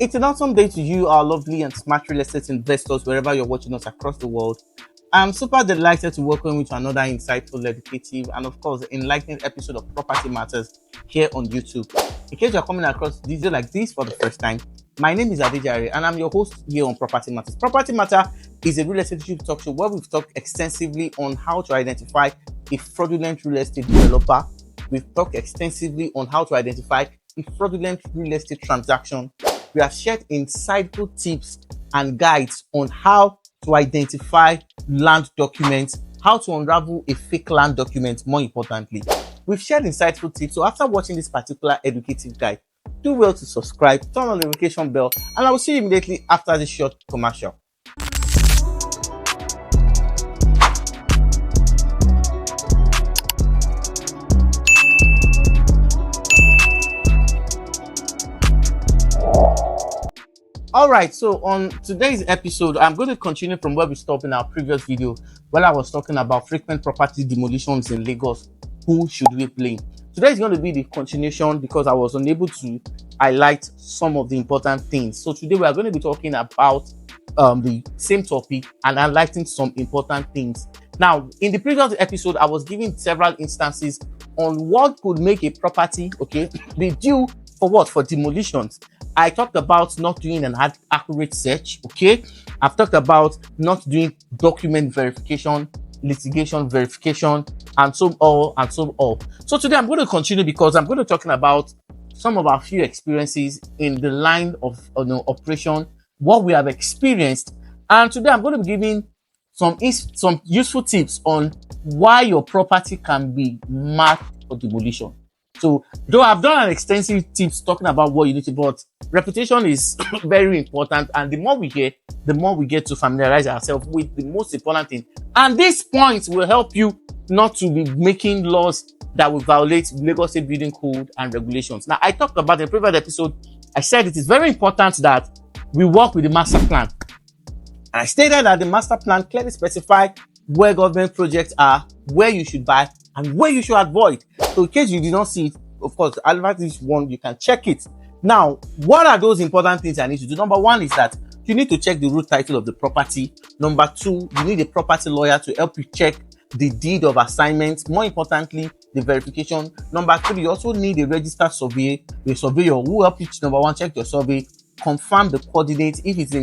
It's an awesome day to you, our lovely and smart real estate investors, wherever you're watching us across the world. I'm super delighted to welcome you to another insightful, educative, and of course, enlightening episode of Property Matters here on YouTube. In case you're coming across videos like this for the first time, my name is Adejare and I'm your host here on Property Matters. Property Matter is a real estate YouTube talk show where we've talked extensively on how to identify a fraudulent real estate developer. We've talked extensively on how to identify a fraudulent real estate transaction. We have shared insightful tips and guides on how to identify land documents, how to unravel a fake land document, more importantly. We've shared insightful tips, so after watching this particular educative guide, do well to subscribe, turn on the notification bell, and I will see you immediately after this short commercial. Alright, so on today's episode, I'm going to continue from where we stopped in our previous video, where I was talking about frequent property demolitions in Lagos. Who should we blame? Today is going to be the continuation because I was unable to highlight some of the important things. So today we are going to be talking about the same topic and highlighting some important things. Now, in the previous episode, I was giving several instances on what could make a property, be due for what? For demolitions. I talked about not doing an accurate search, I've talked about not doing document verification, litigation verification, and so on. So today I'm going to continue because I'm going to be talking about some of our few experiences in the line of operation, what we have experienced, and today I'm going to be giving some useful tips on why your property can be marked for demolition. So, though I've done an extensive tips talking about what you need to, but reputation is very important, and the more we get to familiarize ourselves with the most important thing. And this point will help you not to be making laws that will violate Lagos State Building Code and regulations. Now, I talked about in the previous episode, I said it is very important that we work with the Masterplan. And I stated that the Masterplan clearly specifies where government projects are, where you should buy, and where you should avoid. So in case you did not see it, of course, the advantage one, you can check it. Now, what are those important things I need to do? Number one is that you need to check the root title of the property. Number two, you need a property lawyer to help you check the deed of assignment. More importantly, the verification. Number three, you also need a registered surveyor who help you, number one, check your survey, confirm the coordinates if it's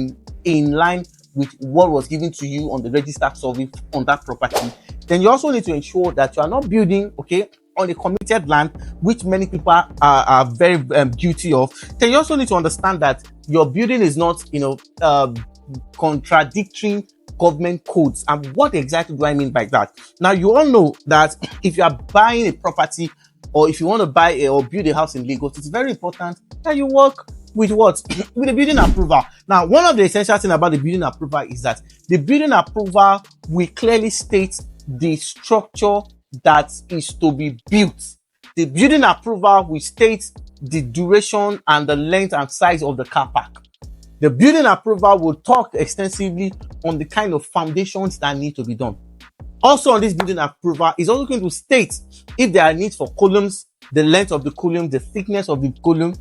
in line with what was given to you on the registered survey on that property. Then you also need to ensure that you are not building, on a committed land, which many people are very guilty of. Then you also need to understand that your building is not, contradicting government codes. And what exactly do I mean by that? Now, you all know that if you are buying a property or if you want to buy or build a house in Lagos, it's very important that you work with what? With the building approval. Now, one of the essential things about the building approval is that the building approval will clearly state the structure that is to be built. The building approval will state the duration and the length and size of the car park. The building approval will talk extensively on the kind of foundations that need to be done. Also on this building approval is also going to state if there are needs for columns, the length of the column, the thickness of the column.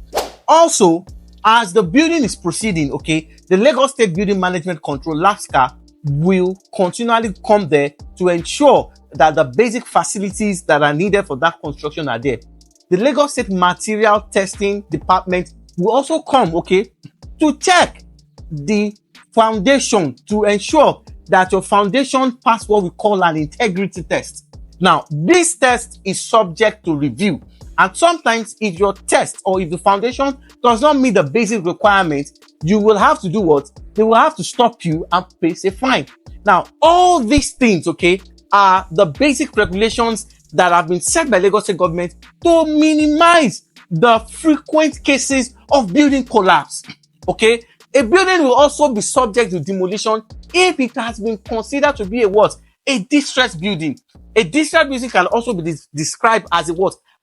Also, as the building is proceeding, the Lagos State Building Management Control, LASCA, will continually come there to ensure that the basic facilities that are needed for that construction are there. The Lagos State Material Testing Department will also come, to check the foundation to ensure that your foundation pass what we call an integrity test. Now, this test is subject to review. And sometimes if your test or if the foundation does not meet the basic requirements, you will have to do what? They will have to stop you and pay a fine. Now, all these things, are the basic regulations that have been set by Lagos State government to minimize the frequent cases of building collapse. A building will also be subject to demolition if it has been considered to be a distressed building. A distressed building can also be described as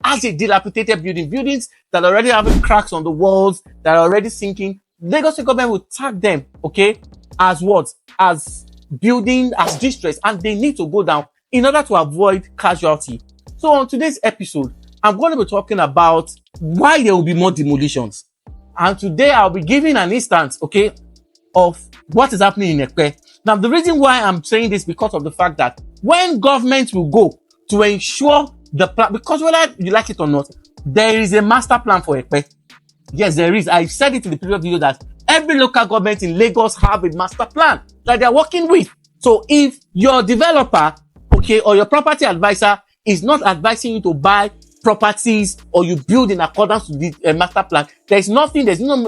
as a dilapidated building. Buildings that are already having cracks on the walls, that are already sinking. Lagos State government will tag them, as as building, as distress, and they need to go down in order to avoid casualty. So on today's episode, I'm going to be talking about why there will be more demolitions. And today I'll be giving an instance, okay, of what is happening in Epe. Now, the reason why I'm saying this because of the fact that when government will go to ensure the plan, because whether you like it or not, there is a master plan for Epe. Yes, there is. I said it in the previous video that every local government in Lagos have a master plan that they're working with. So if your developer, okay, or your property advisor is not advising you to buy properties or you build in accordance with the master plan, there's no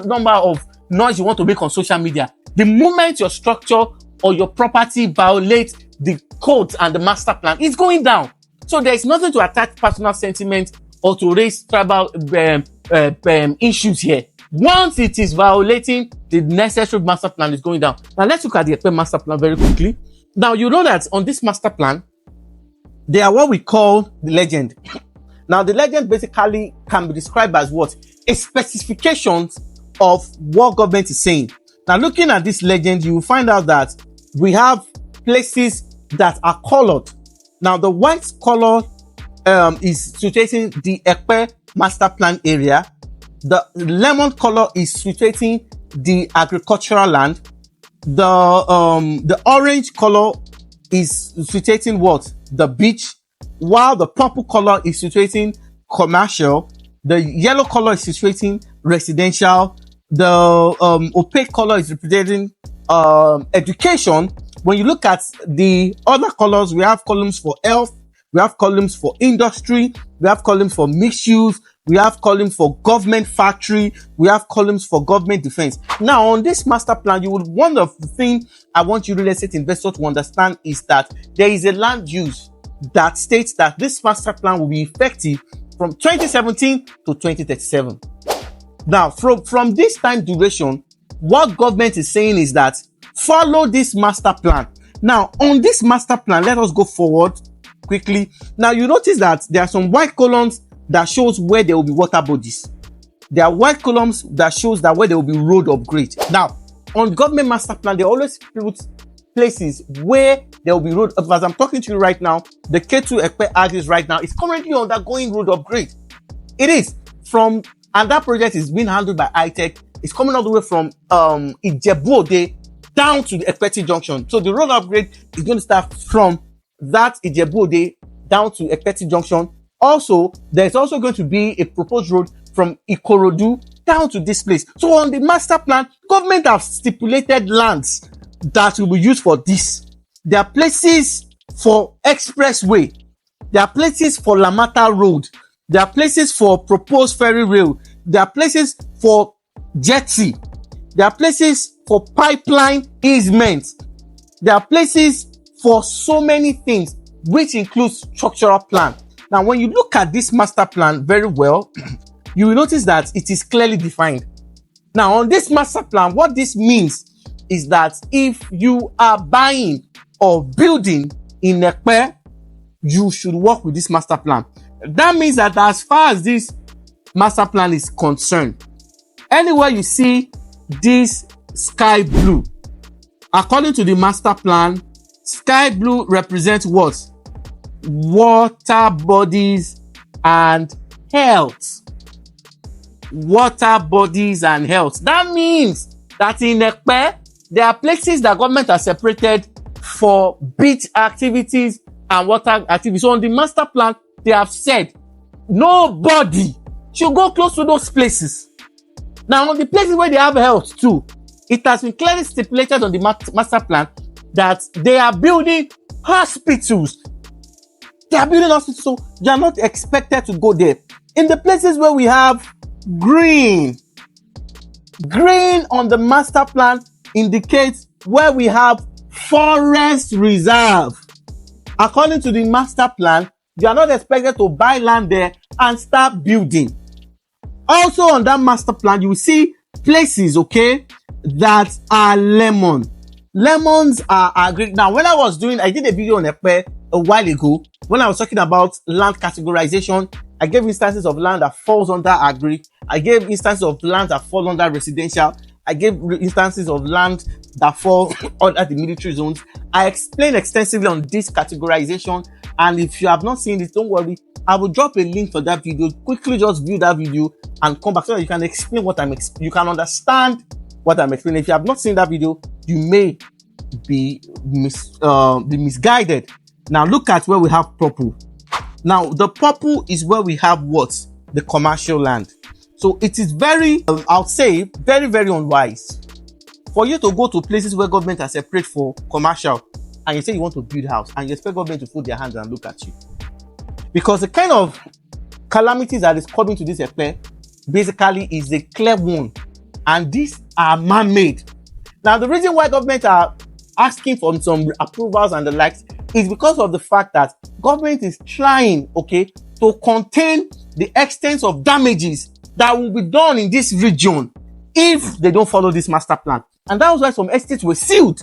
number of noise you want to make on social media. The moment your structure or your property violates the codes and the master plan, it's going down. So there's nothing to attach personal sentiment or to raise tribal issues here. Once it is violating the necessary master plan, is going down. Now let's look at the Epe master plan very quickly. Now you know that on this master plan, they are what we call the legend. Now the legend basically can be described as what? A specifications of what government is saying. Now looking at this legend, you will find out that we have places that are colored. Now the white color is situating the Epe master plan area. The lemon color is situating the agricultural land. The orange color is situating what? The beach. While the purple color is situating commercial. The yellow color is situating residential. The opaque color is representing education. When you look at the other colors, we have columns for health, we have columns for industry, we have columns for mixed use, we have columns for government factory, we have columns for government defense. Now, on this master plan, one of the things I want you real estate investors to understand is that there is a land use that states that this master plan will be effective from 2017 to 2037. Now, from this time duration, what government is saying is that follow this master plan. Now, on this master plan, let us go forward quickly. Now, you notice that there are some white columns that shows where there will be water bodies. There are white columns that shows that where there will be road upgrade. Now, on government master plan, they always put places where there will be road. As I'm talking to you right now, the K2 Epe axis right now is currently undergoing road upgrade. It is and that project is being handled by iTech. It's coming all the way from Ijebu-Ode down to the Ekpeti Junction. So the road upgrade is going to start from that Ijebu-Ode down to Ekpeti Junction. Also, there's also going to be a proposed road from Ikorodu down to this place. So on the master plan, government have stipulated lands that will be used for this. There are places for expressway. There are places for Lamata Road. There are places for proposed ferry rail. There are places for jetty. There are places for pipeline easements. There are places for so many things, which includes structural plan. Now, when you look at this master plan very well, you will notice that it is clearly defined. Now, on this master plan, what this means is that if you are buying or building in Epe, you should work with this master plan. That means that as far as this master plan is concerned, anywhere you see this sky blue, according to the master plan, sky blue represents what? Water bodies and health. Water bodies and health. That means that in Epe, there are places that government has separated for beach activities and water activities. So on the master plan, they have said nobody should go close to those places. Now, on the places where they have health too, it has been clearly stipulated on the master plan that they are building hospitals. They are building hospitals, so you are not expected to go there. In the places where we have green on the master plan indicates where we have forest reserve. According to the master plan, you are not expected to buy land there and start building. Also on that master plan, you will see places, okay, that are lemon. Lemons are agri. Now, when I did a video on Epe a while ago, when I was talking about land categorization, I gave instances of land that falls under agri. I gave instances of land that fall under residential. I gave instances of land that fall under the military zones. I explained extensively on this categorization And if you have not seen it, don't worry, I will drop a link for that video. Quickly just view that video and come back so that you can explain what you can understand what I'm explaining. If you have not seen that video, you may be misguided. Now look at where we have purple. Now the purple is where we have what? The commercial land. So it is very, I'll say, very, very unwise for you to go to places where government are separate for commercial and you say you want to build a house and you expect government to fold their hands and look at you. Because the kind of calamities that is coming to this Epe basically is a clear one. And these are man-made. Now, the reason why government are asking for some approvals and the likes is because of the fact that government is trying, okay, to contain the extent of damages that will be done in this region if they don't follow this master plan. And that was why some estates were sealed.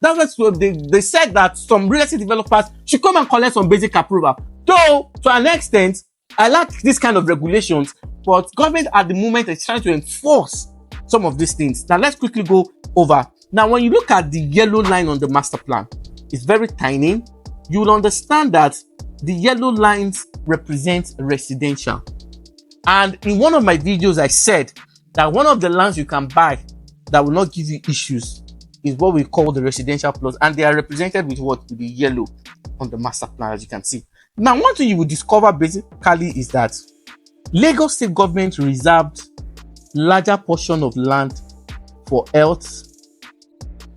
That's why they said that some real estate developers should come and collect some basic approval. Though, to an extent, I like this kind of regulations, but government at the moment is trying to enforce some of these things. Now, let's quickly go over. Now, when you look at the yellow line on the master plan, it's very tiny. You will understand that the yellow lines represent residential. And in one of my videos, I said that one of the lands you can buy that will not give you issues is what we call the residential plots. And they are represented with what? With the yellow on the master plan, as you can see. Now, one thing you will discover basically is that Lagos state government reserved larger portion of land for health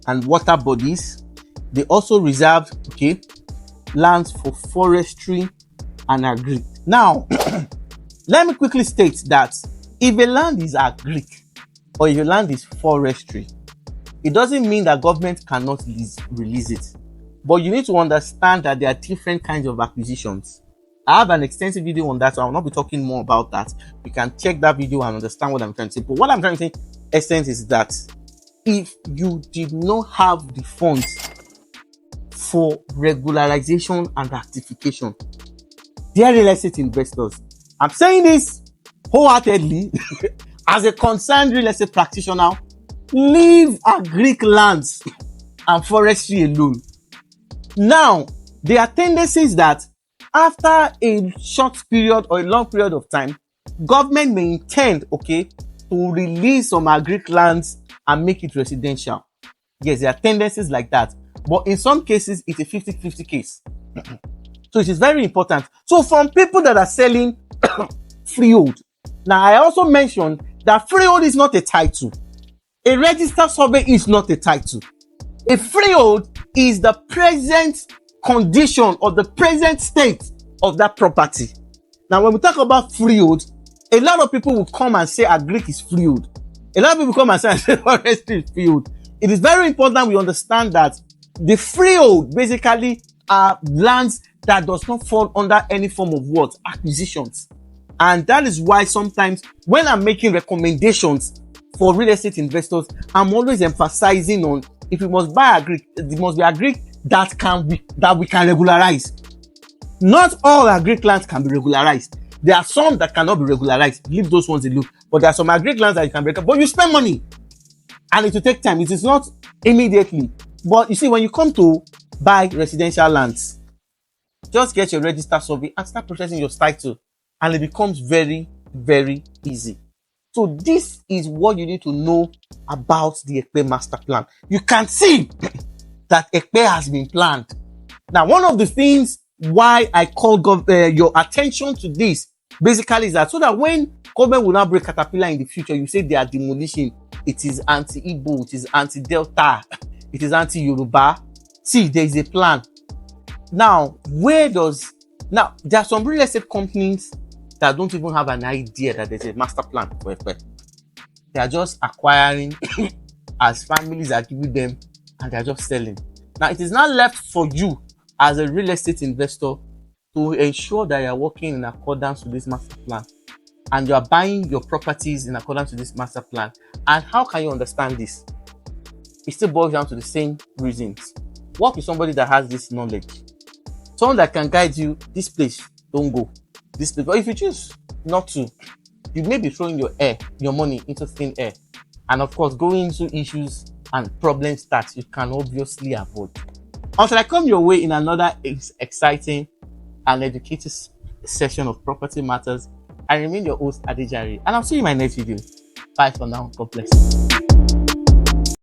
and water bodies. They also reserved, okay, lands for forestry and agri. Now, let me quickly state that if a land is agri or if a land is forestry, it doesn't mean that government cannot release it. But you need to understand that there are different kinds of acquisitions. I have an extensive video on that, so I will not be talking more about that. You can check that video and understand what I'm trying to say. But what I'm trying to say, essence, is that if you did not have the funds for regularization and rectification, dear real estate investors, I'm saying this wholeheartedly as a concerned real estate practitioner, leave agric lands and forestry alone. Now, there are tendencies that after a short period or a long period of time, government may intend, okay, to release some agric lands and make it residential. Yes, there are tendencies like that. But in some cases, it's a 50-50 case. So it is very important. So from people that are selling freehold. Now, I also mentioned that freehold is not a title. A registered survey is not a title. A freehold is the present condition or the present state of that property. Now, when we talk about freehold, a lot of people will come and say agric is freehold. A lot of people come and say forestry is freehold. It is very important we understand that the freehold basically are lands that does not fall under any form of what? Acquisitions. And that is why sometimes when I'm making recommendations for real estate investors, I'm always emphasizing on if you must buy agric, it must be agric that we can regularize. Not all agric lands can be regularized. There are some that cannot be regularized. Leave those ones alone. But there are some agric lands that you can break up. But you spend money. And it will take time. It is not immediately. But you see, when you come to buy residential lands, just get your registered survey and start processing your title. And it becomes very, very easy. So this is what you need to know about the Epe master plan. You can see that Epe has been planned. Now, one of the things why I call your attention to this basically is that so that when government will now break caterpillar in the future, you say they are demolition. It is anti-Igbo, it is anti-Delta, it is anti-Yoruba. See, there is a plan. Now, there are some real estate companies that don't even have an idea that there's a master plan for Epe. They are just acquiring as families are giving them and they're just selling. Now, it is not left for you as a real estate investor to ensure that you're working in accordance with this master plan and you're buying your properties in accordance with this master plan. And how can you understand this? It still boils down to the same reasons. Work with somebody that has this knowledge. Someone that can guide you, this place, don't go. This place. But if you choose not to, you may be throwing your money into thin air. And of course, going into issues and problem starts you can obviously avoid. Until I come your way in another exciting and educative session of Property Matters, I remain your host, Adejare, and I'll see you in my next video. Bye for now. God bless you.